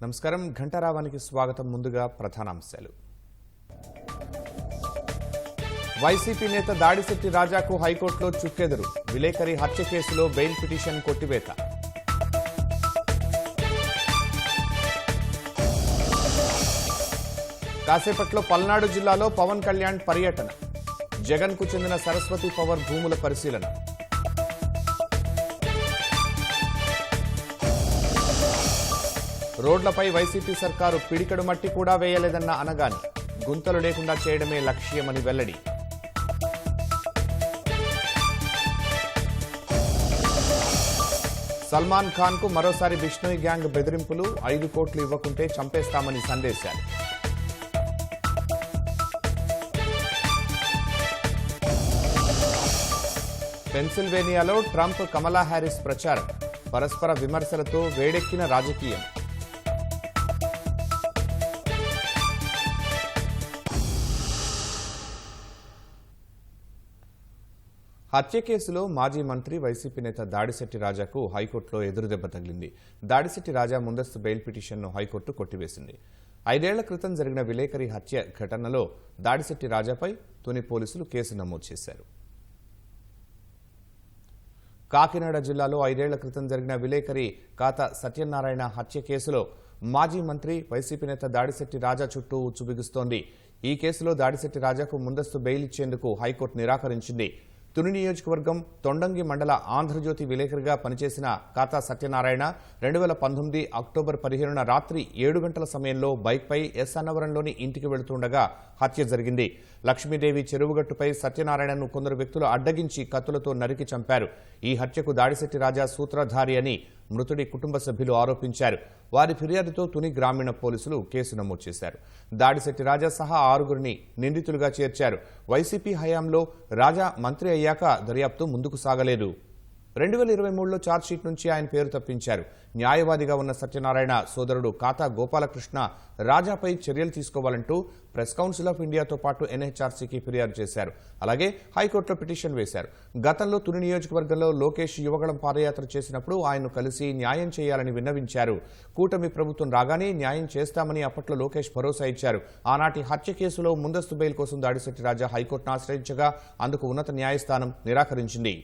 నమస్కారం ఘంటారావానికి స్వాగతం. ముందుగా ప్రధానాంశాలు. వైసీపీ నేత దాడిశెట్టి రాజాకు హైకోర్టులో చుక్కెదురు. విలేకరి హత్య కేసులో బెయిల్ పిటిషన్ కొట్టివేత. కాసేపట్లో పల్నాడు జిల్లాలో పవన్ కళ్యాణ్ పర్యటన. జగన్ కు చెందిన సరస్వతి పవర్ భూముల పరిశీలన. రోడ్లపై వైసీపీ సర్కారు పిడికడు మట్టి కూడా వేయలేదన్న అనగాని. గుంతలు లేకుండా చేయడమే లక్ష్యమని వెల్లడి. సల్మాన్ ఖాన్ కు మరోసారి బిష్ణోయ్ గ్యాంగ్ బెదిరింపులు. 5 కోట్లు ఇవ్వకుంటే చంపేస్తామని సందేశాలు. పెన్సిల్వేనియాలో ట్రంప్ కమలా హ్యారిస్ ప్రచారం. పరస్పర విమర్శలతో వేడెక్కిన రాజకీయం. హత్య కేసులో మాజీ మంత్రి వైసీపీ నేత దాడిశెట్టి రాజాకు హైకోర్టులో ఎదురుదెబ్బ తగిలింది. దాడిశెట్టి రాజా ముందస్తు బెయిల్ పిటిషన్ను హైకోర్టు కొట్టివేసింది. 5 ఏళ్ల క్రితం జరిగిన విలేకరి హత్య ఘటనలో దాడిశెట్టి రాజాపై తుని పోలీసులు కేసు నమోదు చేశారు. కాకినాడ జిల్లాలో 5 ఏళ్ల క్రితం జరిగిన విలేకరి కాతా సత్యనారాయణ హత్య కేసులో మాజీ మంత్రి వైసీపీ నేత దాడిశెట్టి రాజా చుట్టూ ఉచ్చు బిగుస్తోంది. ఈ కేసులో దాడిశెట్టి రాజాకు ముందస్తు బెయిల్ ఇచ్చేందుకు హైకోర్టు నిరాకరించింది. తుని నియోజకవర్గం తొండంగి మండల ఆంధ్రజ్యోతి విలేకరిగా పనిచేసిన కాతా సత్యనారాయణ 2019 అక్టోబర్ 15న రాత్రి 7 గంటల సమయంలో బైక్పై ఎస్ అన్నవరంలోని ఇంటికి వెళుతుండగా హత్య జరిగింది. లక్ష్మీదేవి చెరువుగట్టుపై సత్యనారాయణను కొందరు వ్యక్తులు అడ్డగించి కత్తులతో నరికి చంపారు. ఈ హత్యకు దాడిశెట్టి రాజా సూత్రధారి అని మృతుడి కుటుంబ సభ్యులు ఆరోపించారు. వారి ఫిర్యాదుతో తుని గ్రామీణ పోలీసులు కేసు నమోదు చేశారు. దాడిశెట్టి రాజా సహా 6గురిని నిందితులుగా చేర్చారు. వైసీపీ హయాంలో రాజా మంత్రి అయ్యాక దర్యాప్తు ముందుకు సాగలేదు. 2023లో ఛార్జ్షీట్ నుంచి ఆయన పేరు తప్పించారు. న్యాయవాదిగా ఉన్న సత్యనారాయణ సోదరుడు కాతా గోపాలకృష్ణ రాజాపై చర్యలు తీసుకోవాలంటూ ప్రెస్ కౌన్సిల్ ఆఫ్ ఇండియాతో పాటు ఎన్హెచ్ఆర్సీకి ఫిర్యాదు చేశారు. అలాగే హైకోర్టులో పిటిషన్ వేశారు. గతంలో తుని నియోజకవర్గంలో లోకేష్ యువగళం పాదయాత్ర చేసినప్పుడు ఆయన్ను కలిసి న్యాయం చేయాలని విన్నవించారు. కూటమి ప్రభుత్వం రాగానే న్యాయం చేస్తామని అప్పట్లో లోకేష్ భరోసా ఇచ్చారు. ఆనాటి హత్య కేసులో ముందస్తు బెయిల్ కోసం దాడిశెట్టి రాజా హైకోర్టును ఆశ్రయించగా అందుకు ఉన్నత న్యాయస్థానం నిరాకరించింది.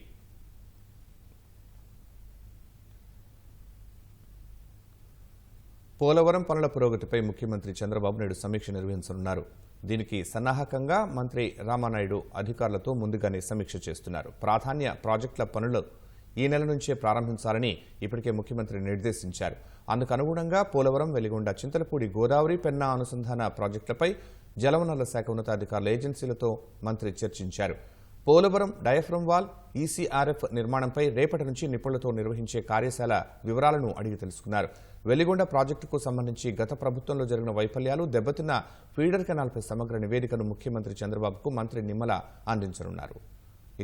పోలవరం పనుల పురోగతిపై ముఖ్యమంత్రి చంద్రబాబు నాయుడు సమీక్ష నిర్వహించనున్నారు. దీనికి సన్నాహకంగా మంత్రి రామానాయుడు అధికారులతో ముందుగానే సమీక్ష చేస్తున్నారు. ప్రాధాన్య ప్రాజెక్టుల పనులు ఈ నెల నుంచే ప్రారంభించాలని ఇప్పటికే ముఖ్యమంత్రి నిర్దేశించారు. అందుకు అనుగుణంగా పోలవరం, వెలిగొండ, చింతలపూడి, గోదావరి, పెన్నా అనుసంధాన ప్రాజెక్టులపై జలవనరుల శాఖ ఉన్నతాధికారుల ఏజెన్సీలతో మంత్రి చర్చించారు. పోలవరం డయాఫ్రమ్ వాల్, ఈసీఆర్ఎఫ్ నిర్మాణంపై రేపటి నుంచి నిపుణులతో నిర్వహించే కార్యశాల వివరాలను అడిగి తెలుసుకున్నారు. వెలిగొండ ప్రాజెక్టుకు సంబంధించి గత ప్రభుత్వంలో జరిగిన వైఫల్యాలు, దెబ్బతిన్న ఫీడర్ కెనాల్పై సమగ్ర నివేదికను ముఖ్యమంత్రి చంద్రబాబుకు మంత్రి నిమ్మల అందించనున్నారు.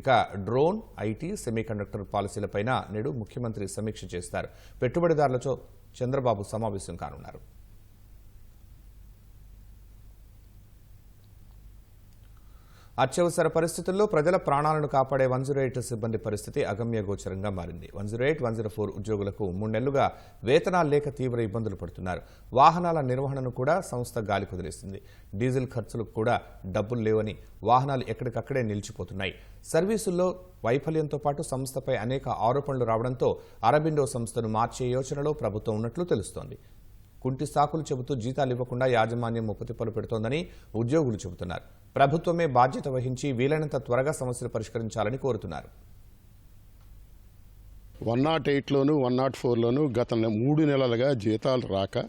ఇక డ్రోన్, ఐటీ, సెమీకండక్టర్ పాలసీలపైన నేడు ముఖ్యమంత్రి సమీక్ష చేస్తారు. పెట్టుబడిదారులతో చంద్రబాబు సమావేశం కానున్నారు. అత్యవసర పరిస్థితుల్లో ప్రజల ప్రాణాలను కాపాడే 108 సిబ్బంది పరిస్థితి అగమ్యగోచరంగా మారింది. 108, 104 ఉద్యోగులకు 3 నెలలుగా వేతనాలు లేక తీవ్ర ఇబ్బందులు పడుతున్నారు. వాహనాల నిర్వహణను కూడా సంస్థ గాలి కుదిరేసింది. డీజిల్ ఖర్చులకు కూడా డబ్బులు లేవని వాహనాలు ఎక్కడికక్కడే నిలిచిపోతున్నాయి. సర్వీసుల్లో వైఫల్యంతో పాటు సంస్థపై అనేక ఆరోపణలు రావడంతో అరబిండో సంస్థను మార్చే యోచనలో ప్రభుత్వం ఉన్నట్లు తెలుస్తోంది. కుంటి సాకులు చెబుతూ జీతాలు ఇవ్వకుండా యాజమాన్యం ముప్పతిప్పలు పెడుతోందని ఉద్యోగులు చెబుతున్నారు. ప్రభుత్వమే బాధ్యత వహించి వీలైనంత త్వరగా సమస్యలు పరిష్కరించాలని కోరుతున్నారు. 108లోను 104లోను గత 3 నెలలుగా జీతాలు రాక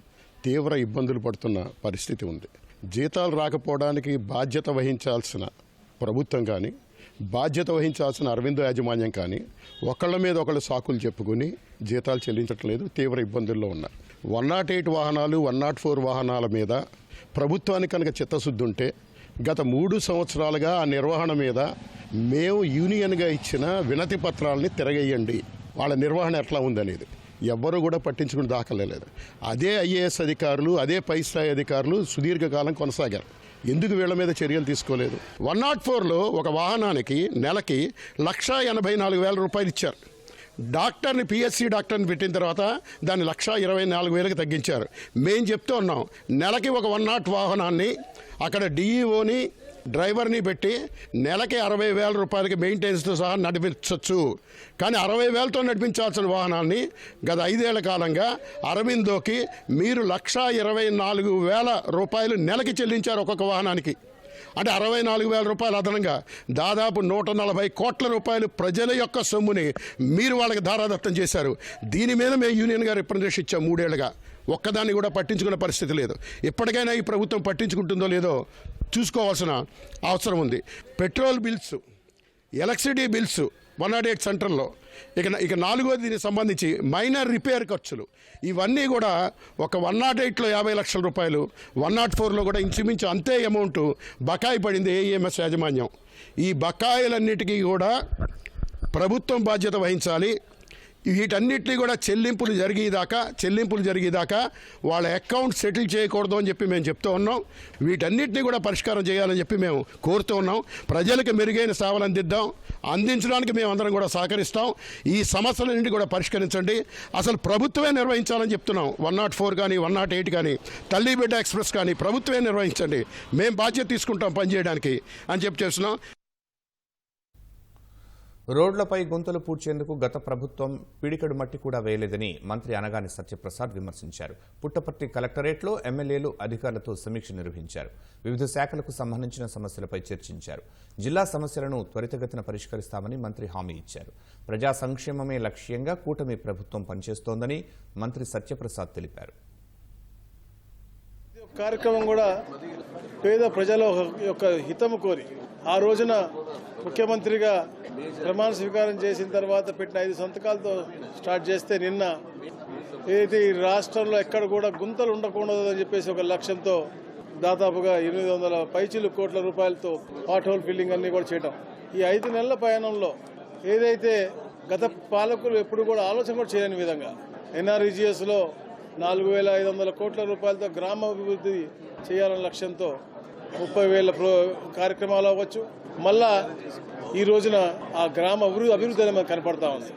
తీవ్ర ఇబ్బందులు పడుతున్న పరిస్థితి ఉంది. జీతాలు రాకపోవడానికి బాధ్యత వహించాల్సిన ప్రభుత్వం కానీ, బాధ్యత వహించాల్సిన అరవిందో యాజమాన్యం కానీ ఒకళ్ళ మీద ఒకళ్ళు సాకులు చెప్పుకుని జీతాలు చెల్లించట్లేదు. తీవ్ర ఇబ్బందుల్లో ఉన్నారు. 108 వాహనాలు, 104 వాహనాల మీద ప్రభుత్వానికి కనుక చిత్తశుద్ధి ఉంటే గత 3 సంవత్సరాలుగా ఆ నిర్వహణ మీద మేము యూనియన్గా ఇచ్చిన వినతి పత్రాలని తిరగేయండి, వాళ్ళ నిర్వహణ ఎట్లా ఉందనేది ఎవ్వరూ కూడా పట్టించుకుని దాఖలేదు. అదే ఐఏఎస్ అధికారులు, అదే పై స్థాయి అధికారులు సుదీర్ఘకాలం కొనసాగారు. ఎందుకు వీళ్ళ మీద చర్యలు తీసుకోలేదు? 104లో ఒక వాహనానికి నెలకి 1,84,000 రూపాయలు ఇచ్చారు. డాక్టర్ని పిఎస్సి డాక్టర్ని పెట్టిన తర్వాత దాన్ని 1,24,000కి తగ్గించారు. మేము చెప్తూ ఉన్నాం, నెలకి ఒక 1 వాహనాన్ని అక్కడ డిఈఓని డ్రైవర్ని పెట్టి నెలకి 60,000 రూపాయలకి మెయింటెనెన్స్తో సహా నడిపించవచ్చు. కానీ 60,000తో నడిపించాల్సిన వాహనాన్ని గత 5 ఏళ్ల కాలంగా అరవిందోకి మీరు 1,24,000 రూపాయలు నెలకి చెల్లించారు ఒక్కొక్క వాహనానికి. అంటే 64,000 రూపాయలు అదనంగా దాదాపు 140 కోట్ల రూపాయలు ప్రజల యొక్క సొమ్ముని మీరు వాళ్ళకి ధారాదత్తం చేశారు. దీని మీద మేము యూనియన్గా రిప్రజెంటేషన్ ఇచ్చాం 3 ఏళ్లుగా. ఒక్కదాన్ని కూడా పట్టించుకునే పరిస్థితి లేదు. ఇప్పటికైనా ఈ ప్రభుత్వం పట్టించుకుంటుందో లేదో చూసుకోవాల్సిన అవసరం ఉంది. పెట్రోల్ బిల్స్, ఎలక్ట్రిసిటీ బిల్స్ 108 సెంటర్లో, ఇక 4వది దీనికి సంబంధించి మైనర్ రిపేర్ ఖర్చులు, ఇవన్నీ కూడా ఒక 108లో 50 లక్షల రూపాయలు, 104లో కూడా ఇంచుమించు అంతే అమౌంట్ బకాయి పడింది ఏఎంఎస్ యాజమాన్యం. ఈ బకాయిలన్నిటికీ కూడా ప్రభుత్వం బాధ్యత వహించాలి. వీటన్నిటినీ కూడా చెల్లింపులు జరిగేదాకా వాళ్ళ అకౌంట్ సెటిల్ చేయకూడదు అని చెప్పి మేము చెప్తూ ఉన్నాం. వీటన్నిటినీ కూడా పరిష్కారం చేయాలని చెప్పి మేము కోరుతూ ఉన్నాం. ప్రజలకు మెరుగైన సేవలు అందించడానికి మేము అందరం కూడా సహకరిస్తాం. ఈ సమస్యలన్నింటినీ కూడా పరిష్కరించండి. అసలు ప్రభుత్వమే నిర్వహించాలని చెప్తున్నాం. 104 కానీ 108 కానీ తల్లి బిడ్డ ఎక్స్ప్రెస్ కానీ ప్రభుత్వమే నిర్వహించండి, మేము బాధ్యత తీసుకుంటాం పనిచేయడానికి అని చెప్పి చేస్తున్నాం. రోడ్లపై గుంతలు పూడ్చేందుకు గత ప్రభుత్వం పిడికెడు మట్టి కూడా వేయలేదని మంత్రి అనగాని సత్యప్రసాద్ విమర్శించారు. పుట్టపర్తి కలెక్టరేట్లో ఎమ్మెల్యేలు అధికారులతో సమీక్ష నిర్వహించారు. వివిధ శాఖలకు సంబంధించిన సమస్యలపై చర్చించారు. జిల్లా సమస్యలను త్వరితగతిన పరిష్కరిస్తామని మంత్రి హామీ ఇచ్చారు. ప్రజా సంక్షేమమే లక్ష్యంగా కూటమి ప్రభుత్వం పనిచేస్తోందని మంత్రి సత్యప్రసాద్ తెలిపారు. కార్యక్రమం కూడా పేద ప్రజల యొక్క హితము కోరి ఆ రోజున ముఖ్యమంత్రిగా ప్రమాణ స్వీకారం చేసిన తర్వాత పెట్టిన 5 సంతకాలతో స్టార్ట్ చేస్తే నిన్న ఏదైతే ఈ రాష్ట్రంలో ఎక్కడ కూడా గుంతలు ఉండకూడదు అని చెప్పేసి ఒక లక్ష్యంతో దాదాపుగా 800 పైచిలు కోట్ల రూపాయలతో పాట్ హోల్ ఫిల్లింగ్ అన్ని కూడా చేయటం. ఈ 5 నెలల పయనంలో ఏదైతే గత పాలకులు ఎప్పుడు కూడా ఆలోచన కూడా చేయని విధంగా ఎన్ఆర్ఈజీఎస్లో 4,500 కోట్ల రూపాయలతో గ్రామాభివృద్ధి చేయాలనే లక్ష్యంతో 30,000 కార్యక్రమాలు అవ్వచ్చు. మళ్ళా ఈ రోజున ఆ గ్రామ అభివృద్ధి అనేది మనకు కనపడతా ఉంది.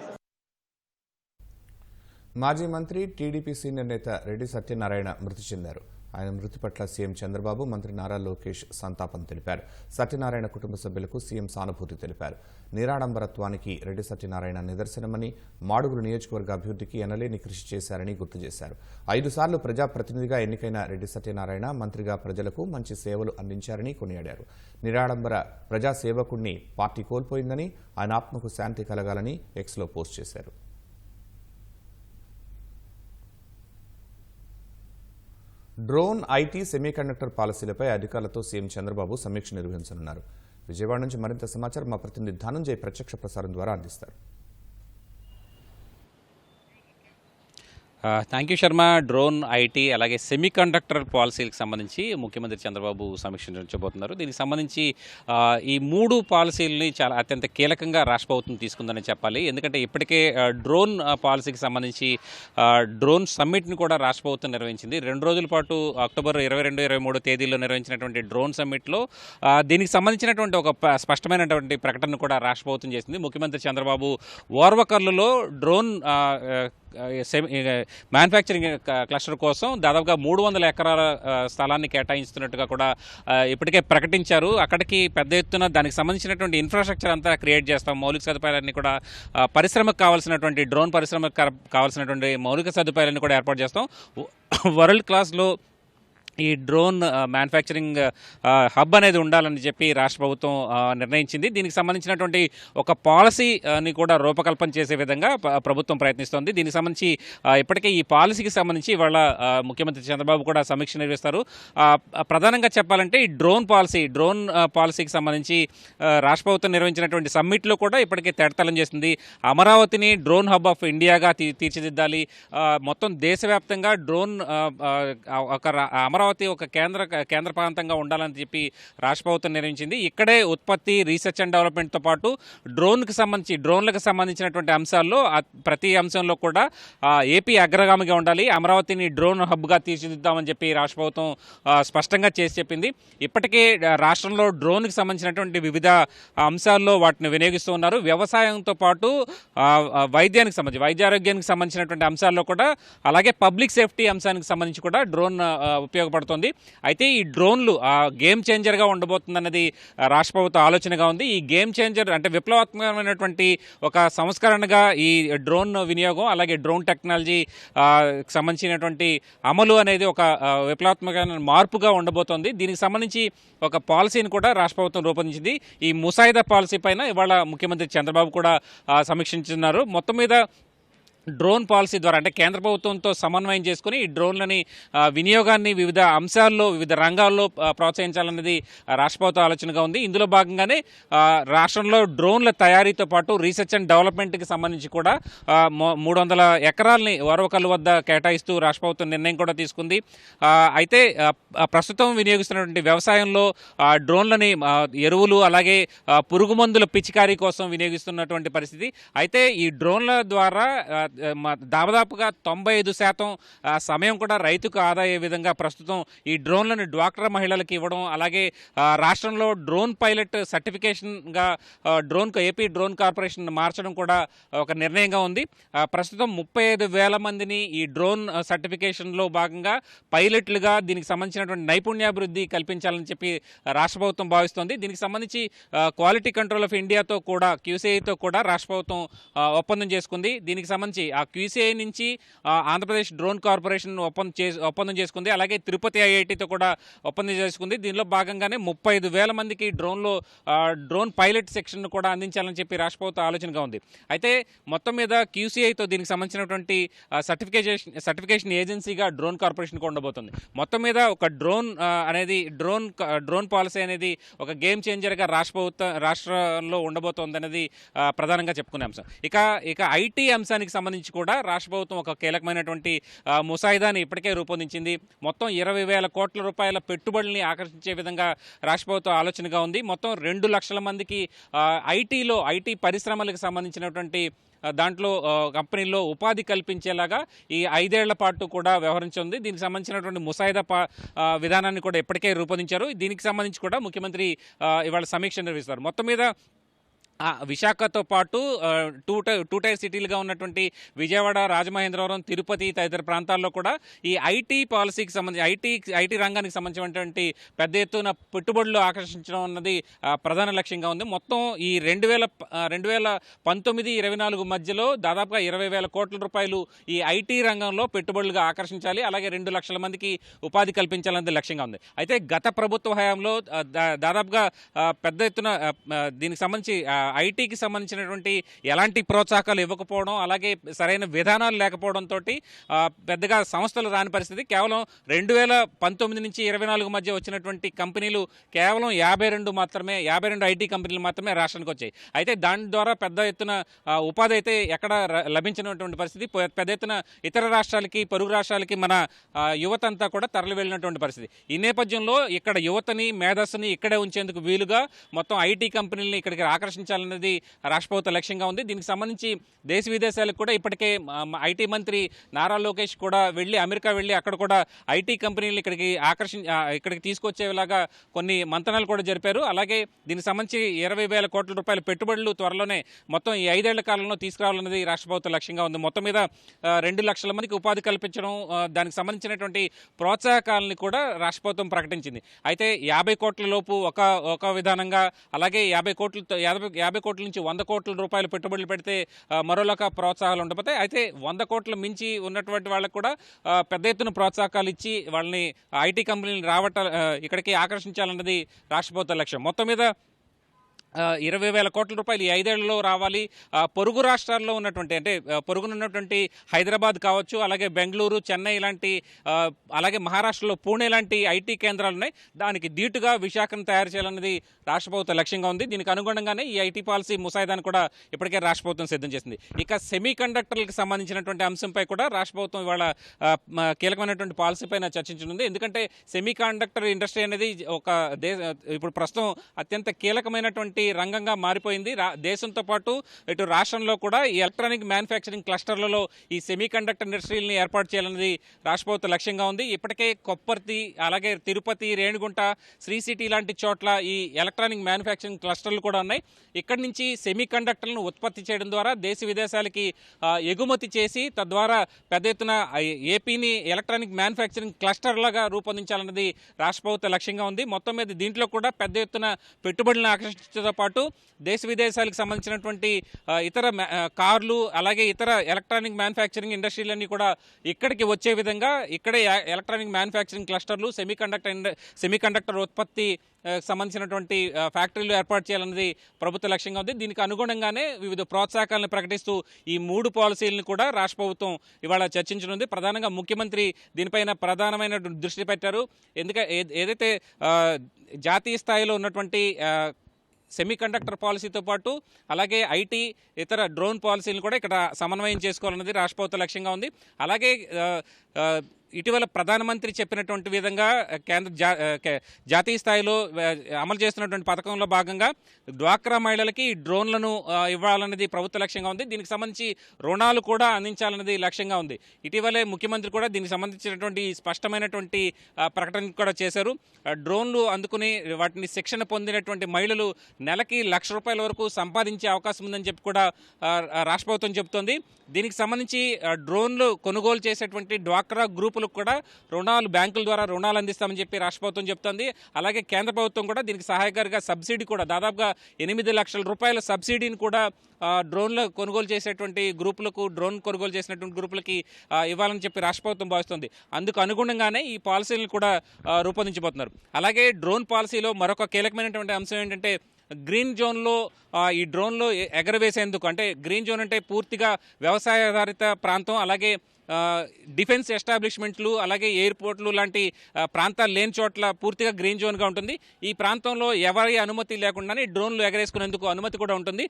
మాజీ మంత్రి టీడీపీ సీనియర్ నేత రెడ్డి సత్యనారాయణ మృతి చెందారు. ఆయన మృతి పట్ల సీఎం చంద్రబాబు, మంత్రి నారా లోకేష్ సంతాపం తెలిపారు. సత్యనారాయణ కుటుంబ సభ్యులకు సీఎం సానుభూతి తెలిపారు. నిరాడంబరత్వానికి రెడ్డి సత్యనారాయణ నిదర్శనమని, మాడుగుల నియోజకవర్గ అభివృద్ధికి ఎనలేని కృషి చేశారని గుర్తు చేశారు. 5 సార్లు ప్రజాప్రతినిధిగా ఎన్నికైన రెడ్డి సత్యనారాయణ మంత్రిగా ప్రజలకు మంచి సేవలు అందించారని కొనియాడారు. నిరాడంబర ప్రజాసేవకుణ్ణి పార్టీ కోల్పోయిందని, ఆయన ఆత్మకు శాంతి కలగాలని ఎక్స్లో పోస్ట్ చేశారు. డ్రోన్, ఐటీ, సెమీకండక్టర్ పాలసీలపై అధికారులతో సీఎం చంద్రబాబు సమీక్ష నిర్వహించనున్నారు. విజయవాడ నుంచి మరింత సమాచారం మా ప్రతినిధి ధనంజయ్ ప్రత్యక్ష ప్రసారం ద్వారా అందిస్తారు. Thank you Sharma. Drone, IT అలాగే సెమీకండక్టర్ పాలసీలకు సంబంధించి ముఖ్యమంత్రి చంద్రబాబు సమీక్ష నిర్వహించబోతున్నారు. దీనికి సంబంధించి ఈ 3 పాలసీలని చాలా అత్యంత కీలకంగా రాష్ట్ర ప్రభుత్వం తీసుకుందని చెప్పాలి. ఎందుకంటే ఇప్పటికే డ్రోన్ పాలసీకి సంబంధించి డ్రోన్ సమ్మిట్ని కూడా రాష్ట్ర ప్రభుత్వం నిర్వహించింది. 2 రోజుల పాటు అక్టోబర్ 22, 23 తేదీల్లో నిర్వహించినటువంటి డ్రోన్ సమ్మిట్లో దీనికి సంబంధించినటువంటి ఒక స్పష్టమైనటువంటి ప్రకటన కూడా రాష్ట్ర ప్రభుత్వం చేసింది. ముఖ్యమంత్రి చంద్రబాబు ఓర్వకర్లులో డ్రోన్ మ్యానుఫ్యాక్చరింగ్ క్లస్టర్ కోసం దాదాపుగా 300 ఎకరాల స్థలాన్ని కేటాయిస్తున్నట్టుగా కూడా ఇప్పటికే ప్రకటించారు. అక్కడికి పెద్ద ఎత్తున దానికి సంబంధించినటువంటి ఇన్ఫ్రాస్ట్రక్చర్ అంతా క్రియేట్ చేస్తాం. మౌలిక సదుపాయాలన్నీ కూడా పరిశ్రమకు కావాల్సినటువంటి డ్రోన్ పరిశ్రమకు కావాల్సినటువంటి మౌలిక సదుపాయాలన్నీ కూడా ఏర్పాటు చేస్తాం. వరల్డ్ క్లాస్లో ఈ డ్రోన్ మ్యానుఫ్యాక్చరింగ్ హబ్ అనేది ఉండాలని చెప్పి రాష్ట్ర ప్రభుత్వం నిర్ణయించింది. దీనికి సంబంధించినటువంటి ఒక పాలసీని కూడా రూపకల్పన చేసే విధంగా ప్రభుత్వం ప్రయత్నిస్తోంది. దీనికి సంబంధించి ఇప్పటికే ఈ పాలసీకి సంబంధించి ఇవాళ ముఖ్యమంత్రి చంద్రబాబు కూడా సమీక్ష నిర్వహిస్తారు. ప్రధానంగా చెప్పాలంటే ఈ డ్రోన్ పాలసీకి సంబంధించి రాష్ట్ర ప్రభుత్వం నిర్వహించినటువంటి సమ్మిట్లో కూడా ఇప్పటికే తేటతలం చేస్తుంది. అమరావతిని డ్రోన్ హబ్ ఆఫ్ ఇండియాగా తీర్చిదిద్దాలి. మొత్తం దేశవ్యాప్తంగా డ్రోన్ ఒక అమరావతి ఒక కేంద్ర ప్రాంతంగా ఉండాలని చెప్పి రాష్ట్ర ప్రభుత్వం నిర్ణయించింది. ఇక్కడే ఉత్పత్తి, రీసెర్చ్ అండ్ డెవలప్మెంట్తో పాటు డ్రోన్లకు సంబంధించినటువంటి అంశాల్లో ప్రతి అంశంలో కూడా ఏపీ అగ్రగామిగా ఉండాలి, అమరావతిని డ్రోన్ హబ్గా తీర్చిదిద్దామని చెప్పి రాష్ట్ర ప్రభుత్వం స్పష్టంగా చేసి చెప్పింది. ఇప్పటికే రాష్ట్రంలో డ్రోన్కి సంబంధించినటువంటి వివిధ అంశాల్లో వాటిని వినియోగిస్తూ ఉన్నారు. వ్యవసాయంతో పాటు వైద్యారోగ్యానికి సంబంధించినటువంటి అంశాల్లో కూడా, అలాగే పబ్లిక్ సేఫ్టీ అంశానికి సంబంధించి కూడా డ్రోన్ ఉపయోగపడుతుంది. అయితే ఈ డ్రోన్లు గేమ్ చేంజర్గా ఉండబోతుందన్నది రాష్ట్ర ప్రభుత్వ ఆలోచనగా ఉంది. ఈ గేమ్ చేంజర్ అంటే విప్లవాత్మకమైనటువంటి ఒక సంస్కరణగా ఈ డ్రోన్ వినియోగం, అలాగే డ్రోన్ టెక్నాలజీ సంబంధించినటువంటి అమలు అనేది ఒక విప్లవాత్మకమైన మార్పుగా ఉండబోతోంది. దీనికి సంబంధించి ఒక పాలసీని కూడా రాష్ట్ర ప్రభుత్వం రూపొందించింది. ఈ ముసాయిదా పాలసీ పైన ఇవాళ ముఖ్యమంత్రి చంద్రబాబు కూడా సమీక్షించున్నారు. మొత్తం మీద డ్రోన్ పాలసీ ద్వారా అంటే కేంద్ర ప్రభుత్వంతో సమన్వయం చేసుకుని ఈ డ్రోన్లని వినియోగాన్ని వివిధ అంశాల్లో, వివిధ రంగాల్లో ప్రోత్సహించాలన్నది రాష్ట్ర ప్రభుత్వ ఆలోచనగా ఉంది. ఇందులో భాగంగానే రాష్ట్రంలో డ్రోన్ల తయారీతో పాటు రీసెర్చ్ అండ్ డెవలప్మెంట్కి సంబంధించి కూడా 300 ఎకరాలని వరవకల్లు వద్ద కేటాయిస్తూ రాష్ట్ర ప్రభుత్వం నిర్ణయం కూడా తీసుకుంది. అయితే ప్రస్తుతం వినియోగిస్తున్నటువంటి వ్యవసాయంలో డ్రోన్లని ఎరువులు, అలాగే పురుగు మందుల పిచికారీ కోసం వినియోగిస్తున్నటువంటి పరిస్థితి. అయితే ఈ డ్రోన్ల ద్వారా దాదాపుగా 95% సమయం కూడా రైతుకు ఆదా అయ్యే విధంగా ప్రస్తుతం ఈ డ్రోన్లను డ్వాక్రా మహిళలకు ఇవ్వడం, అలాగే రాష్ట్రంలో డ్రోన్ పైలట్ సర్టిఫికేషన్గా ఏపీ డ్రోన్ కార్పొరేషన్ మార్చడం కూడా ఒక నిర్ణయంగా ఉంది. ప్రస్తుతం 35,000 మందిని ఈ డ్రోన్ సర్టిఫికేషన్లో భాగంగా పైలట్లుగా దీనికి సంబంధించినటువంటి నైపుణ్యాభివృద్ధి కల్పించాలని చెప్పి రాష్ట్ర ప్రభుత్వం భావిస్తోంది. దీనికి సంబంధించి క్వాలిటీ కంట్రోల్ ఆఫ్ ఇండియాతో కూడా, QCIతో కూడా రాష్ట్ర ప్రభుత్వం ఒప్పందం చేసుకుంది. దీనికి సంబంధించి ఆ QCI నుంచి ఆంధ్రప్రదేశ్ డ్రోన్ కార్పొరేషన్ ఒప్పందం చేసుకుంది. అలాగే తిరుపతి IITతో కూడా ఒప్పందం చేసుకుంది. దీనిలో భాగంగానే 35,000 మందికి డ్రోన్ పైలట్ సెక్షన్ కూడా అందించాలని చెప్పి రాష్ట్ర ప్రభుత్వ ఆలోచనగా ఉంది. అయితే మొత్తం మీద QCIతో దీనికి సంబంధించినటువంటి సర్టిఫికేషన్ ఏజెన్సీగా డ్రోన్ కార్పొరేషన్ కూడా ఉండబోతుంది. మొత్తం మీద ఒక డ్రోన్ పాలసీ అనేది ఒక గేమ్ చేంజర్గా రాష్ట్రంలో ఉండబోతోంది అనేది ప్రధానంగా చెప్పుకునే అంశం. ఇక ఐటీ అంశానికి సంబంధించి కూడా రాష్ట్ర ప్రభుత్వం ఒక కీలకమైనటువంటి ముసాయిదాని ఇప్పటికే రూపొందించింది. మొత్తం 20,000 కోట్ల రూపాయల పెట్టుబడుల్ని ఆకర్షించే విధంగా రాష్ట్ర ప్రభుత్వం ఆలోచనగా ఉంది. మొత్తం 2 లక్షల మందికి ఐటీ పరిశ్రమలకు సంబంధించినటువంటి దాంట్లో కంపెనీల్లో ఉపాధి కల్పించేలాగా ఈ 5 ఏళ్ల పాటు కూడా వ్యవహరించింది. దీనికి సంబంధించినటువంటి ముసాయిదా విధానాన్ని కూడా ఇప్పటికే రూపొందించారు. దీనికి సంబంధించి కూడా ముఖ్యమంత్రి ఇవాళ సమీక్ష నిర్వహిస్తారు. మొత్తం మీద విశాఖతో పాటు టూ టైర్ సిటీలుగా ఉన్నటువంటి విజయవాడ, రాజమహేంద్రవరం, తిరుపతి తదితర ప్రాంతాల్లో కూడా ఈ ఐటీ పాలసీకి సంబంధించి ఐటీ రంగానికి సంబంధించినటువంటి పెద్ద ఎత్తున పెట్టుబడులు ఆకర్షించడం అన్నది ప్రధాన లక్ష్యంగా ఉంది. మొత్తం ఈ 2019-24 మధ్యలో దాదాపుగా 20,000 కోట్ల రూపాయలు ఈ ఐటీ రంగంలో పెట్టుబడులుగా ఆకర్షించాలి, అలాగే 2 లక్షల మందికి ఉపాధి కల్పించాలన్నది లక్ష్యంగా ఉంది. అయితే గత ప్రభుత్వ హయాంలో దాదాపుగా పెద్ద ఎత్తున దీనికి సంబంధించి ఐటీకి సంబంధించినటువంటి ఎలాంటి ప్రోత్సాహకాలు ఇవ్వకపోవడం, అలాగే సరైన విధానాలు లేకపోవడంతో పెద్దగా సంస్థలు రాని పరిస్థితి. కేవలం 2019-24 మధ్య వచ్చినటువంటి కంపెనీలు కేవలం 52 ఐటీ కంపెనీలు మాత్రమే రాష్ట్రానికి వచ్చాయి. అయితే దాని ద్వారా పెద్ద ఎత్తున ఉపాధి అయితే ఎక్కడ లభించినటువంటి పరిస్థితి. పెద్ద ఎత్తున ఇతర రాష్ట్రాలకి, పొరుగు రాష్ట్రాలకి మన యువత అంతా కూడా తరలి వెళ్ళినటువంటి పరిస్థితి. ఈ నేపథ్యంలో ఇక్కడ యువతని, మేధస్సుని ఇక్కడే ఉంచేందుకు వీలుగా మొత్తం ఐటీ కంపెనీలని ఇక్కడికి ఆకర్షించాలన్నది రాష్ట్ర ప్రభుత్వ లక్ష్యంగా ఉంది. దీనికి సంబంధించి దేశ విదేశాలకు కూడా ఇప్పటికే ఐటీ మంత్రి నారా లోకేష్ కూడా అమెరికా వెళ్ళి అక్కడ కూడా ఐటీ కంపెనీలు ఇక్కడికి తీసుకొచ్చేలాగా కొన్ని మంతనాలు కూడా జరిపారు. అలాగే దీనికి సంబంధించి 20,000 కోట్ల రూపాయల పెట్టుబడులు త్వరలోనే మొత్తం ఈ 5 ఏళ్ల కాలంలో తీసుకురావాలన్నది రాష్ట్ర ప్రభుత్వ లక్ష్యంగా ఉంది. మొత్తం మీద 2 లక్షల మందికి ఉపాధి కల్పించడం, దానికి సంబంధించినటువంటి ప్రోత్సాహకాలను కూడా రాష్ట్ర ప్రభుత్వం ప్రకటించింది. అయితే 50 కోట్ల లోపు ఒక విధానంగా, అలాగే 50 కోట్ల నుంచి 100 కోట్ల రూపాయలు పెట్టుబడులు పెడితే మరోలాగా ప్రోత్సాహాలు ఉండబోతాయి. అయితే 100 కోట్ల మించి ఉన్నటువంటి వాళ్ళకు కూడా పెద్ద ఎత్తున ప్రోత్సాహకాలు ఇచ్చి వాళ్ళని ఐటీ కంపెనీలు ఇక్కడికి ఆకర్షించాలన్నది రాష్ట్ర ప్రభుత్వ లక్ష్యం. మొత్తం మీద 20,000 కోట్ల రూపాయలు ఈ 5 ఏళ్లలో రావాలి. పొరుగు రాష్ట్రాల్లో ఉన్నటువంటి అంటే పొరుగునున్నటువంటి హైదరాబాద్ కావచ్చు, అలాగే బెంగళూరు, చెన్నై లాంటి అలాగే మహారాష్ట్రలో పూణే లాంటి ఐటీ కేంద్రాలు ఉన్నాయి. దానికి ధీటుగా విశాఖను తయారు చేయాలన్నది రాష్ట్ర ప్రభుత్వ లక్ష్యంగా ఉంది. దీనికి అనుగుణంగానే ఈ ఐటీ పాలసీ ముసాయిదాను కూడా ఇప్పటికే రాష్ట్ర ప్రభుత్వం సిద్ధం చేసింది. ఇక సెమీ కండక్టర్లకు సంబంధించినటువంటి అంశంపై కూడా రాష్ట్ర ప్రభుత్వం ఇవాళ కీలకమైనటువంటి పాలసీ పైన చర్చించనుంది. ఎందుకంటే సెమీ కండక్టర్ ఇండస్ట్రీ అనేది ఒక ఇప్పుడు ప్రస్తుతం అత్యంత కీలకమైనటువంటి రంగంగా మారిపోయింది. దేశంతో పాటు ఇటు రాష్ట్రంలో కూడా ఈ ఎలక్ట్రానిక్ మ్యానుఫ్యాక్చరింగ్ క్లస్టర్లలో ఈ సెమీ కండక్టర్ ఇండస్ట్రీలని ఏర్పాటు చేయాలన్నది రాష్ట్ర ప్రభుత్వ లక్ష్యంగా ఉంది. ఇప్పటికే కొప్పర్తి, అలాగే తిరుపతి, రేణిగుంట, శ్రీ సిటీ లాంటి చోట్ల ఈ ఎలక్ట్రానిక్ మ్యానుఫ్యాక్చరింగ్ క్లస్టర్లు కూడా ఉన్నాయి. ఇక్కడి నుంచి సెమీ కండక్టర్లను ఉత్పత్తి చేయడం ద్వారా దేశ విదేశాలకి ఎగుమతి చేసి తద్వారా పెద్ద ఎత్తున ఏపీని ఎలక్ట్రానిక్ మ్యానుఫ్యాక్చరింగ్ క్లస్టర్ లాగా రూపొందించాలన్నది రాష్ట్ర ప్రభుత్వ లక్ష్యంగా ఉంది. మొత్తం మీద దీంట్లో కూడా పెద్ద ఎత్తున పెట్టుబడులను ఆకర్షించడంతో పాటు దేశ విదేశాలకు సంబంధించినటువంటి ఇతర కార్లు, అలాగే ఇతర ఎలక్ట్రానిక్ మ్యానుఫ్యాక్చరింగ్ ఇండస్ట్రీలన్నీ కూడా ఇక్కడికి వచ్చే విధంగా ఇక్కడే ఎలక్ట్రానిక్ మ్యానుఫ్యాక్చరింగ్ క్లస్టర్లు, సెమీ కండక్టర్ ఉత్పత్తి సంబంధించినటువంటి ఫ్యాక్టరీలు ఏర్పాటు చేయాలన్నది ప్రభుత్వ లక్ష్యంగా ఉంది. దీనికి అనుగుణంగానే వివిధ ప్రోత్సాహకాలను ప్రకటిస్తూ ఈ 3 పాలసీలను కూడా రాష్ట్ర ప్రభుత్వం ఇవాళ చర్చించనుంది. ప్రధానంగా ముఖ్యమంత్రి దీనిపైన ప్రధానమైన దృష్టి పెట్టారు. ఏదైతే జాతీయ స్థాయిలో ఉన్నటువంటి సెమీ కండక్టర్ పాలసీతో పాటు అలాగే ఐటీ, ఇతర డ్రోన్ పాలసీలను కూడా ఇక్కడ సమన్వయం చేసుకోవాలన్నది రాష్ట్ర ప్రభుత్వ లక్ష్యంగా ఉంది. అలాగే ఇటీవల ప్రధానమంత్రి చెప్పినటువంటి విధంగా జాతీయ స్థాయిలో అమలు చేస్తున్నటువంటి పథకంలో భాగంగా డ్వాక్రా మహిళలకి డ్రోన్లను ఇవ్వాలన్నది ప్రభుత్వ లక్ష్యంగా ఉంది. దీనికి సంబంధించి రుణాలు కూడా అందించాలన్నది లక్ష్యంగా ఉంది. ఇటీవలే ముఖ్యమంత్రి కూడా దీనికి సంబంధించినటువంటి స్పష్టమైనటువంటి ప్రకటన కూడా చేశారు. డ్రోన్లు అందుకుని వాటిని శిక్షణ పొందినటువంటి మహిళలు నెలకి ₹1,00,000 వరకు సంపాదించే అవకాశం ఉందని చెప్పి కూడా రాష్ట్ర ప్రభుత్వం చెబుతోంది. దీనికి సంబంధించి డ్రోన్లు కొనుగోలు చేసేటువంటి డ్వాక్రా గ్రూపులకు కూడా బ్యాంకుల ద్వారా రుణాలు అందిస్తామని చెప్పి రాష్ట్ర ప్రభుత్వం చెప్తోంది. అలాగే కేంద్ర ప్రభుత్వం కూడా దీనికి సహాయకారిగా సబ్సిడీ కూడా దాదాపుగా ₹8 లక్షల సబ్సిడీని కూడా డ్రోన్ల కొనుగోలు చేసేటువంటి గ్రూపులకు, డ్రోన్ కొనుగోలు చేసినటువంటి గ్రూపులకి ఇవ్వాలని చెప్పి రాష్ట్ర ప్రభుత్వం భావిస్తుంది. అందుకు అనుగుణంగానే ఈ పాలసీలను కూడా రూపొందించబోతున్నారు. అలాగే డ్రోన్ పాలసీలో మరొక కీలకమైనటువంటి అంశం ఏంటంటే గ్రీన్ జోన్లో ఈ డ్రోన్లో ఎగరవేసేందుకు, అంటే గ్రీన్ జోన్ అంటే పూర్తిగా వ్యవసాయ ఆధారిత ప్రాంతం, అలాగే డిఫెన్స్ ఎస్టాబ్లిష్మెంట్లు, అలాగే ఎయిర్పోర్ట్లు లాంటి ప్రాంతాలు లేని చోట్ల పూర్తిగా గ్రీన్ జోన్గా ఉంటుంది. ఈ ప్రాంతంలో ఎవరి అనుమతి లేకుండానే డ్రోన్లు ఎగరేసుకునేందుకు అనుమతి కూడా ఉంటుంది.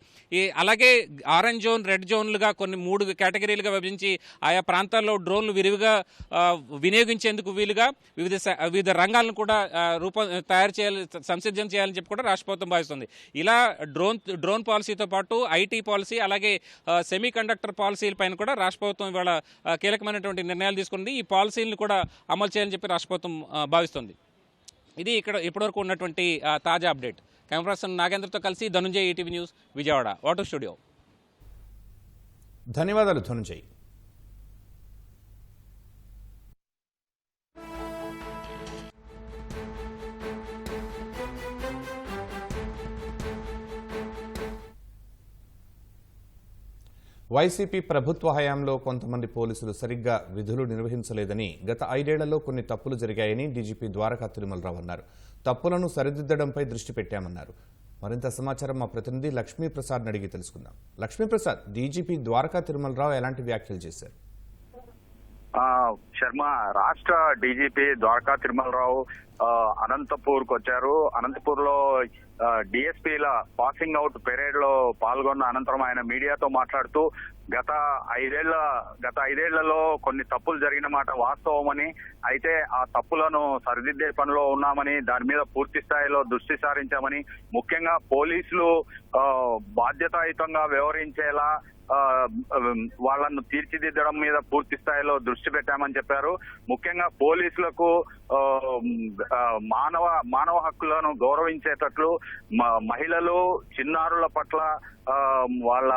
అలాగే ఆరెంజ్ జోన్, రెడ్ జోన్లుగా కొన్ని 3 కేటగిరీలుగా విభజించి ఆయా ప్రాంతాల్లో డ్రోన్లు విరివిగా వినియోగించేందుకు వీలుగా వివిధ రంగాలను కూడా తయారు చేయాలి, సంసిద్ధం చేయాలని చెప్పి కూడా రాష్ట్ర ప్రభుత్వం భావిస్తుంది. ఇలా డ్రోన్ పాలసీతో పాటు ఐటీ పాలసీ, అలాగే సెమీ కండక్టర్ పాలసీలపైన కూడా రాష్ట్ర ప్రభుత్వం ఇవాళ కీలకమైనటువంటి నిర్ణయాలు తీసుకుంది. ఈ పాలసీలను కూడా అమలు చేయాలని చెప్పి రాష్ట్ర ప్రభుత్వం భావిస్తుంది. ఇది ఇప్పటివరకు ఉన్నటువంటి తాజా అప్డేట్. కెమెరా పర్సన్ నాగేంద్రతో కలిసి Dhanunjay, ETV news, Vijayawada. Water studio. ధన్యవాదాలు ధనుంజయ్. వైసీపీ ప్రభుత్వ హయాంలో కొంతమంది పోలీసులు సరిగ్గా విధులు నిర్వహించలేదని, గత 5 ఏళ్లలో కొన్ని తప్పులు జరిగాయని డీజీపీ ద్వారకా తిరుమలరావు అన్నారు. తప్పులను సరిదిద్దడంపై దృష్టి పెట్టామన్నారు. మరింత సమాచారం మా ప్రతినిధి లక్ష్మీప్రసాద్ అడిగి తెలుసుకుందాం. లక్ష్మీప్రసాద్, డీజీపీ ద్వారకా తిరుమలరావు ఎలాంటి వ్యాఖ్యలు చేశారు? శర్మ, రాష్ట్ర డీజీపీ ద్వారకా తిరుమలరావు అనంతపూర్ కు వచ్చారు. అనంతపూర్ లో డిఎస్పీల పాసింగ్ అవుట్ పెరేడ్ లో పాల్గొన్న అనంతరం ఆయన మీడియాతో మాట్లాడుతూ గత 5 ఏళ్లలో కొన్ని తప్పులు జరిగిన మాట వాస్తవమని, అయితే ఆ తప్పులను సరిదిద్దే పనిలో ఉన్నామని, దాని మీద పూర్తి స్థాయిలో దృష్టి సారించామని, ముఖ్యంగా పోలీసులు బాధ్యతాయుతంగా వ్యవహరించేలా వాళ్ళను తీర్చిదిద్దడం మీద పూర్తి స్థాయిలో దృష్టి పెట్టామని చెప్పారు. ముఖ్యంగా పోలీసులకు మానవ హక్కులను గౌరవించేటట్లు మహిళలు, చిన్నారుల పట్ల వాళ్ళ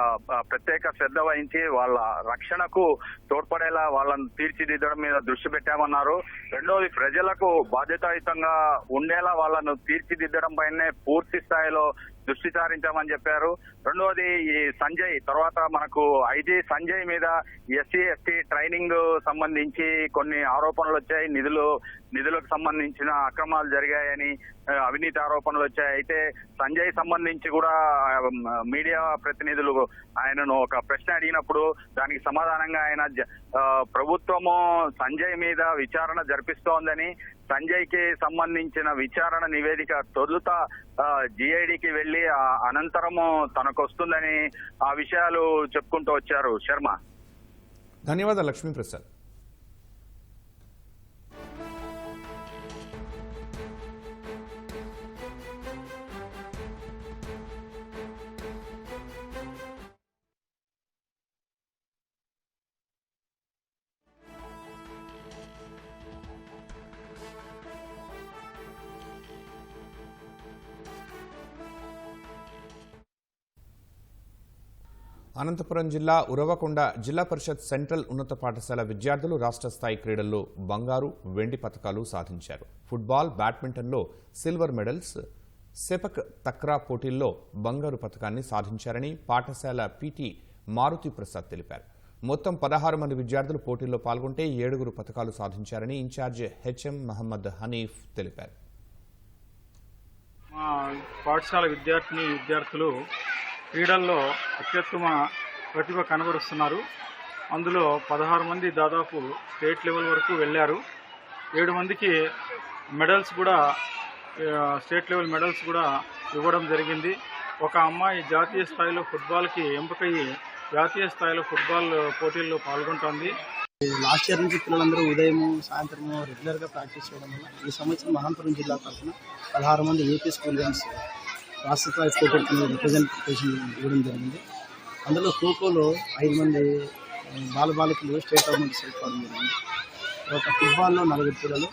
ప్రత్యేక శ్రద్ధ వహించి వాళ్ళ రక్షణకు తోడ్పడేలా వాళ్ళను తీర్చిదిద్దడం మీద దృష్టి పెట్టామన్నారు. రెండోది, ప్రజలకు బాధ్యతాయుతంగా ఉండేలా వాళ్ళను తీర్చిదిద్దడం పైనే పూర్తి స్థాయిలో దృష్టి సారించామని చెప్పారు. రెండవది ఈ సంజయ్ తర్వాత మనకు ఐజీ సంజయ్ మీద ఎస్సీ ఎస్టీ ట్రైనింగ్ సంబంధించి కొన్ని ఆరోపణలు వచ్చాయి. నిధులకు సంబంధించిన అక్రమాలు జరిగాయని అవినీతి ఆరోపణలు వచ్చాయి. అయితే సంజయ్ సంబంధించి కూడా మీడియా ప్రతినిధులు ఆయనను ఒక ప్రశ్న అడిగినప్పుడు దానికి సమాధానంగా ఆయన ప్రభుత్వము సంజయ్ మీద విచారణ జరిపిస్తోందని, సంజయ్ కి సంబంధించిన విచారణ నివేదిక తొలుత జిఐడికి వెళ్లి అనంతరము తనకు వస్తుందని ఆ విషయాలు చెప్పుకుంటూ వచ్చారు. శర్మ, ధన్యవాదాలు లక్ష్మీప్రసాద్. అనంతపురం జిల్లా ఉరవకొండ జిల్లా పరిషత్ సెంట్రల్ ఉన్నత పాఠశాల విద్యార్థులు రాష్ట్ర స్థాయి క్రీడల్లో బంగారు, వెండి పతకాలు సాధించారు. ఫుట్బాల్, బ్యాడ్మింటన్లో సిల్వర్ మెడల్స్, సెపక్ తక్రా పోటీల్లో బంగారు పతకాన్ని సాధించారని పాఠశాల పీటీ మారుతి ప్రసాద్ తెలిపారు. మొత్తం 16 మంది విద్యార్థులు పోటీల్లో పాల్గొంటే 7 పతకాలు సాధించారని ఇన్ఛార్జ్ హెచ్ఎం మహమ్మద్ హనీఫ్ తెలిపారు. మా పాఠశాల విద్యార్థులు క్రీడల్లో అత్యుత్తమ ప్రతిభ కనబరుస్తున్నారు. అందులో 16 మంది దాదాపు స్టేట్ లెవెల్ వరకు వెళ్ళారు. 7 మందికి మెడల్స్ కూడా స్టేట్ లెవెల్ మెడల్స్ కూడా ఇవ్వడం జరిగింది. ఒక అమ్మాయి జాతీయ స్థాయిలో ఫుట్బాల్కి ఎంపికయ్యి జాతీయ స్థాయిలో ఫుట్బాల్ పోటీల్లో పాల్గొంటోంది. లాస్ట్ ఇయర్ నుంచి పిల్లలందరూ ఉదయం సాయంత్రం రెగ్యులర్గా ప్రాక్టీస్ చేయడం వల్ల ఈ సంవత్సరం అనంతపురం జిల్లా తరఫున 16 మంది యూపీ స్కూల్ గేమ్స్ రాష్ట్ర స్థాయి పోటీలకు రిప్రజెంటేషన్ ఇవ్వడం జరిగింది. అందులో ఖోఖోలో 5 మంది బాలబాలికలు స్టేట్ టోర్నమెంట్ సెలెక్ట్ అవ్వడం జరిగింది. తర్వాత ఫుట్బాల్లో 4 పిల్లలు,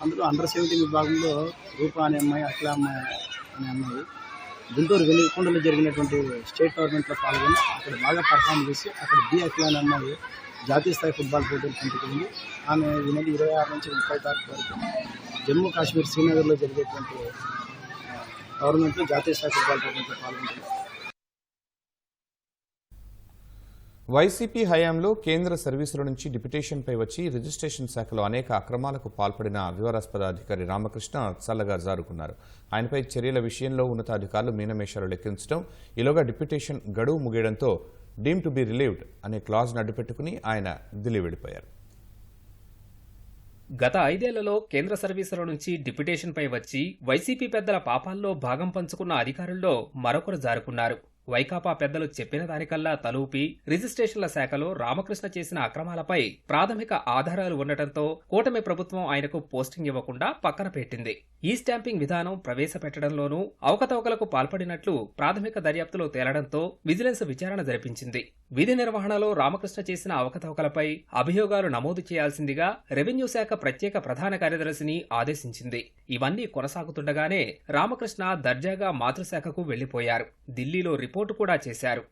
అందులో అండర్ 17 విభాగంలో రూపా అనే అమ్మాయి, అఖిల అమ్మాయి అనే అమ్మాయి గుంటూరు వెనుకొండలో జరిగినటువంటి స్టేట్ టోర్నమెంట్లో పాల్గొని అక్కడ బాగా పర్ఫామ్ చేసి అక్కడ బి అఖిల అనే అమ్మాయి జాతీయ స్థాయి ఫుట్బాల్ పోటీలు పంపుకుంది. ఆమె ఈ నెల 26 నుంచి 30 తారీఖు వరకు జమ్మూ కాశ్మీర్ శ్రీనగర్లో జరిగేటువంటి గవర్నమెంట్లో జాతీయ స్థాయి ఫుట్బాల్ పోటీలో పాల్గొంటుంది. వైసీపీ హయాంలో కేంద్ర సర్వీసుల నుంచి డిప్యుటేషన్పై వచ్చి రిజిస్ట్రేషన్ శాఖలో అనేక అక్రమాలకు పాల్పడిన వివరాస్పద అధికారి రామకృష్ణ చల్లగా జారుకున్నారు. ఆయనపై చర్యల విషయంలో ఉన్నతాధికారులు మీనమేషాలు లెక్కించడం, ఈలోగా డిప్యుటేషన్ గడువు ముగియడంతో డీమ్ టు బి రిలీవ్డ్ అనే క్లాజ్ను అడ్డుపెట్టుకుని ఆయన ఢిల్లీ వెళ్లిపోయారు. గత 5 ఏళ్లలో కేంద్ర సర్వీసుల నుంచి డిప్యుటేషన్పై వచ్చి వైసీపీ పెద్దల పాపాల్లో భాగం పంచుకున్న అధికారుల్లో మరొకరు జారుకున్నారు. వైకాపా పెద్దలు చెప్పిన దానికల్లా తలూపి రిజిస్ట్రేషన్ల శాఖలో రామకృష్ణ చేసిన అక్రమాలపై ప్రాథమిక ఆధారాలు ఉండటంతో కూటమి ప్రభుత్వం ఆయనకు పోస్టింగ్ ఇవ్వకుండా పక్కన పెట్టింది. ఈ స్టాంపింగ్ విధానం ప్రవేశపెట్టడంలోనూ అవకతవకలకు పాల్పడినట్లు ప్రాథమిక దర్యాప్తులో తేలడంతో విజిలెన్స్ విచారణ జరిపించింది. విధి నిర్వహణలో రామకృష్ణ చేసిన అవకతవకలపై అభియోగాలు నమోదు చేయాల్సిందిగా రెవెన్యూ శాఖ ప్రత్యేక ప్రధాన కార్యదర్శిని ఆదేశించింది. ఇవన్నీ కొనసాగుతుండగానే రామకృష్ణ దర్జాగా మాతృశాఖకు వెళ్లిపోయారు. ఢిల్లీలో రిపోర్టు కూడా చేశారు.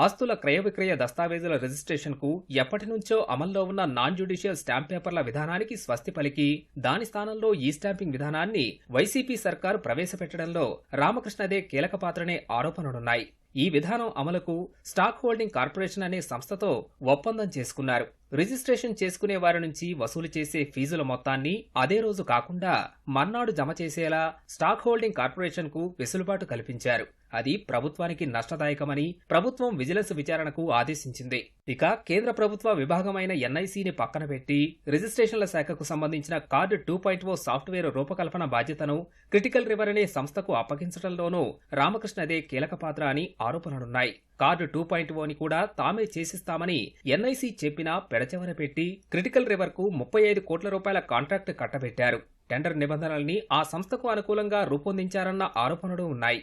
ఆస్తుల క్రయ విక్రయ దస్తావేజుల రిజిస్ట్రేషన్కు ఎప్పటి నుంచో అమల్లో ఉన్న నాన్ జ్యుడిషియల్ స్టాంప్ పేపర్ల విధానానికి స్వస్తి పలికి దాని స్థానంలో ఈ స్టాంపింగ్ విధానాన్ని వైసీపీ సర్కారు ప్రవేశపెట్టడంలో రామకృష్ణదే కీలక పాత్రనే ఆరోపణలున్నాయి. ఈ విధానం అమలుకు స్టాక్ హోల్డింగ్ కార్పొరేషన్ అనే సంస్థతో ఒప్పందం చేసుకున్నారు. రిజిస్ట్రేషన్ చేసుకునే వారి నుంచి వసూలు చేసే ఫీజుల మొత్తాన్ని అదే రోజు కాకుండా మర్నాడు జమ చేసేలా స్టాక్ హోల్డింగ్ కార్పొరేషన్ కు వెసులుబాటు కల్పించారు. అది ప్రభుత్వానికి నష్టదాయకమని ప్రభుత్వం విజిలెన్స్ విచారణకు ఆదేశించింది. ఇక కేంద్ర ప్రభుత్వ విభాగమైన ఎన్ఐసిని పక్కన పెట్టి రిజిస్ట్రేషన్ల శాఖకు సంబంధించిన కార్డు 2.0 సాఫ్ట్వేర్ రూపకల్పన బాధ్యతను క్రిటికల్ రివర్ అనే సంస్థకు అప్పగించడంలోనూ రామకృష్ణదే కీలక పాత్ర అని ఆరోపణలున్నాయి. కార్డు 2.0ని కూడా తామే చేసిస్తామని ఎన్ఐసి చెప్పినా పెడచెవన పెట్టి క్రిటికల్ రివర్ కు 35 కోట్ల రూపాయల కాంట్రాక్ట్ కట్టబెట్టారు. టెండర్ నిబంధనల్ని ఆ సంస్థకు అనుకూలంగా రూపొందించారన్న ఆరోపణలు ఉన్నాయి.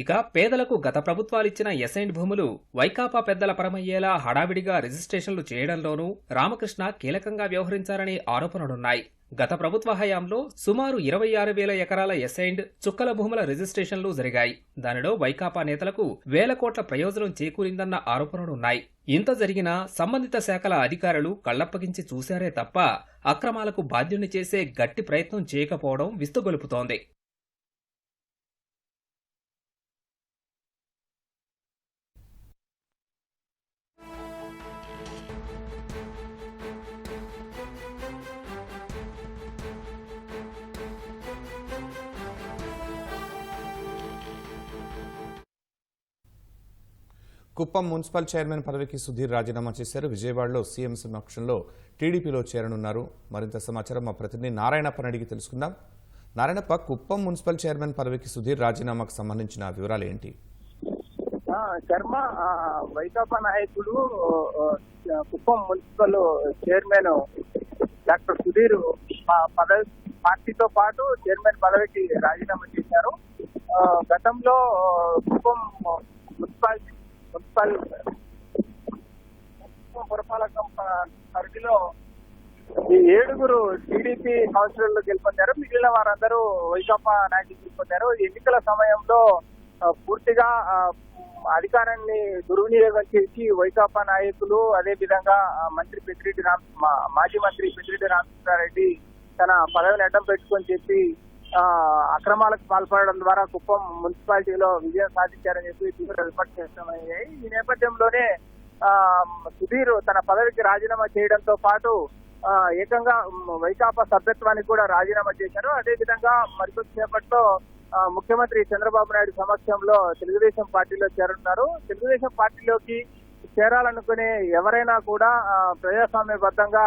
ఇక పేదలకు గత ప్రభుత్వాలిచ్చిన ఎసైన్డ్ భూములు వైకాపా పెద్దల పరమయ్యేలా హడావిడిగా రిజిస్ట్రేషన్లు చేయడంలోనూ రామకృష్ణ కీలకంగా వ్యవహరించారనే ఆరోపణలున్నాయి. గత ప్రభుత్వ హయాంలో సుమారు 26,000 ఎకరాల ఎసైన్డ్ చుక్కల భూముల రిజిస్ట్రేషన్లు జరిగాయి. దానిలో వైకాపా నేతలకు వేల కోట్ల ప్రయోజనం చేకూరిందన్న ఆరోపణలున్నాయి. ఇంత జరిగినా సంబంధిత శాఖల అధికారులు కళ్లప్పగించి చూశారే తప్ప అక్రమాలకు బాధ్యుణ్ణి చేసే గట్టి ప్రయత్నం చేయకపోవడం విస్తుగొలుపుతోంది. కుప్పం మున్సిపల్ చైర్మన్ పదవికి సుధీర్ రాజీనామా చేశారు. విజయవాడలో సీఎం సమక్షంలో టీడీపీలో చేరనున్నారు. మరింత సమాచారం మా ప్రతినిధి నారాయణప్పని అడిగి తెలుసుకుందాం. నారాయణప్ప, కుప్పం మున్సిపల్ చైర్మన్ పదవికి సుధీర్ రాజీనామాకు సంబంధించిన వివరాలు ఏంటి? శర్మ, వైకాపా నాయకుడు Kuppam municipal chairman doctor Sudheer పదవి పార్టీతో పాటు చైర్మన్ పదవికి రాజీనామా చేశారు. గతంలో కుప్పం మున్సిపల్ పురపాలక పరిధిలో ఈ 7 టీడీపీ కౌన్సిలర్లు గెలుపొందారు. మిగిలిన వారందరూ వైకాపా నాయకులు గెలుపొందారు. ఎన్నికల సమయంలో పూర్తిగా అధికారాన్ని దుర్వినియోగం చేసి వైకాపా నాయకులు, అదే విధంగా మాజీ మంత్రి పెద్దిరెడ్డి రామచంద్రారెడ్డి తన పదవిని అడ్డం పెట్టుకొని చెప్పి అక్రమాలకు పాల్పడడం ద్వారా కుప్పం మున్సిపాలిటీలో విజయం సాధించారని చెప్పి తీవ్ర విమర్శలు వ్యక్తమయ్యాయి. ఈ నేపథ్యంలోనే సుధీర్ తన పదవికి రాజీనామా చేయడంతో పాటు ఏకంగా వైకాపా సభ్యత్వానికి కూడా రాజీనామా చేశారు. అదేవిధంగా మరికొద్దిసేపట్లో ముఖ్యమంత్రి చంద్రబాబు నాయుడు సమక్షంలో తెలుగుదేశం పార్టీలో చేరున్నారు. తెలుగుదేశం పార్టీలోకి చేరాలనుకునే ఎవరైనా కూడా ప్రజాస్వామ్యబద్ధంగా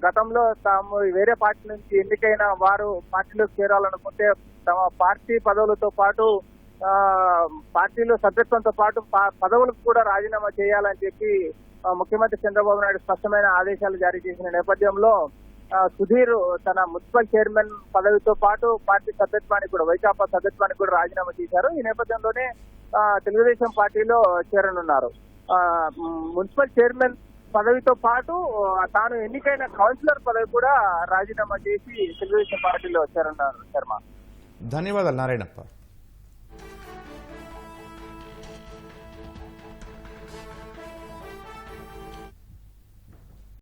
గతంలో తాము వేరే పార్టీ నుంచి ఎన్నికైన వారు పార్టీలోకి చేరాలనుకుంటే తమ పార్టీ పదవులతో పాటు పార్టీలో సభ్యత్వంతో పాటు పదవులకు కూడా రాజీనామా చేయాలని చెప్పి ముఖ్యమంత్రి చంద్రబాబు నాయుడు స్పష్టమైన ఆదేశాలు జారీ చేసిన నేపథ్యంలో సుధీర్ తన మున్సిపల్ చైర్మన్ పదవితో పాటు పార్టీ సభ్యత్వానికి కూడా, వైకాపా సభ్యత్వానికి కూడా రాజీనామా చేశారు. ఈ నేపథ్యంలోనే తెలుగుదేశం పార్టీలో చేరనున్నారు. మున్సిపల్ చైర్మన్ పదవితో పాటు తాను ఎన్నికైన కౌన్సిలర్ పదవి కూడా రాజీనామా చేసి తెలుగుదేశం పార్టీలో చేరనున్నారు. శర్మ, ధన్యవాదాలు నారాయణప్ప.